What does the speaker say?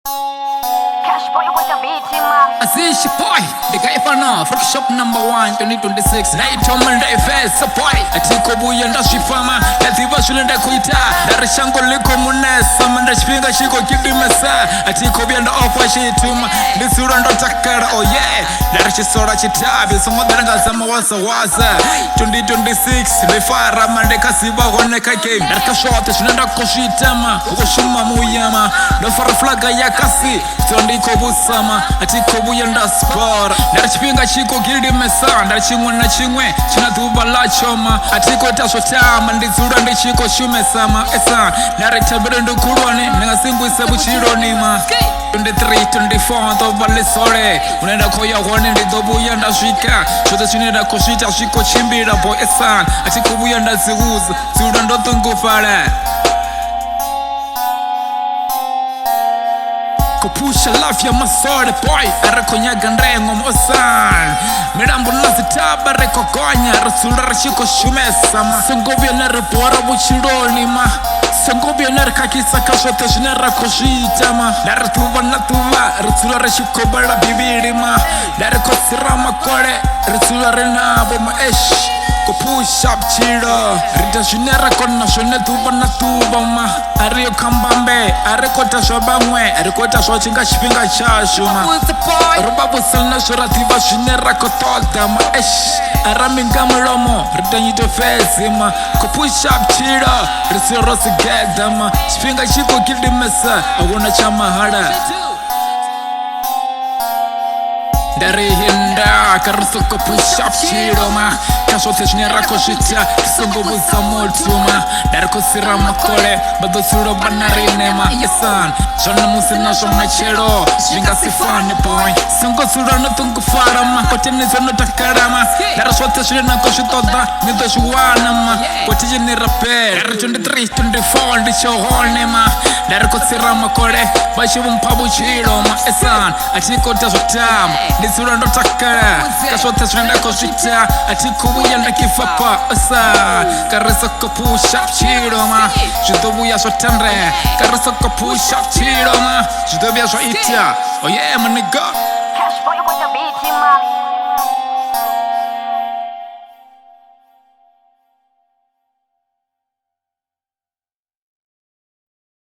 Cash boy with the beat, man. Azish boy, the guy for now, from shop number 1, 2026. Night on Monday face, boy. Atiko buya ndashi fama, lazima shule ndakuita. Darishango liko munesa, manda shpinga shiko kidimesa. Atiko bianda ofwa shituma, nisura ndo takara, oh yeah. Darishi sora chitabi, somo daranga sama wasa wasa. 2026, lefara mande kasiba honeka game. Darka shorte shunenda koshitama, ukoshuma muyama. Dofara flaga ya kasi, ndiko busama atiko buyenda sport ndarachipinga chiko gildi mesa ndarachimwe na chimwe chinatuba la choma atiko tasotama ndizura ndichiko shumesama esa ndaretabere ndukurwane ningasingwisa buchironima 23 24 tobale sore unaenda koya hone ndidobuya ndashika chote chinenda koshita shiko chimbira boy esa atiko buyenda zihuza zura ndotungufale Kopusha life ya masore boy Arakonyaga nrengo mosan Mirambo nazitaba rekokonya Rasula rashiko shumesa Sengobya nerepora buchironi ma Sengobya nerekakisa kashote shinera koshita ma Naretuba natuba Rasula rashiko bala bibiri ma Narekosira makore Rasula renabo ma esh Push up chiro Rita shinera kona shone tuba na tuba ma Ario kambambe Arekota shobangwe Arekota shochinga shipinga chashuma Rubabu salna shoratiba shinera kotolta ma esh Araminga mromo Rita nyito fezi ma Push up chiro Risi rosi geda ma Shipinga shiko kildi mesa Agona chama hada Dari hinda Karusoko push up chiro ma Kashote shinera koshita Kisongo buza multuma Darko sira makole Bado suro banarine ma Yesan Shona musi na shona chero Shinga sifane boy Songo sura no tungu fara ma Kote nizo no takarama Darashote shinera koshitoda Nido shuwana ma Kote jini raper 23, 24 Ndicho hone ma Darko sira makole Bashibu mpabu chiro ma Yesan Atiko tasotama Nizura ndo takara Kashote shinera koshita Atiko Yanda kifapa asa Karasoko push up chiro ma Judobu ya so tendre Karasoko push up chiro ma Judobu ya so itia Oh yeah my nigga Cash boy with the beat, man.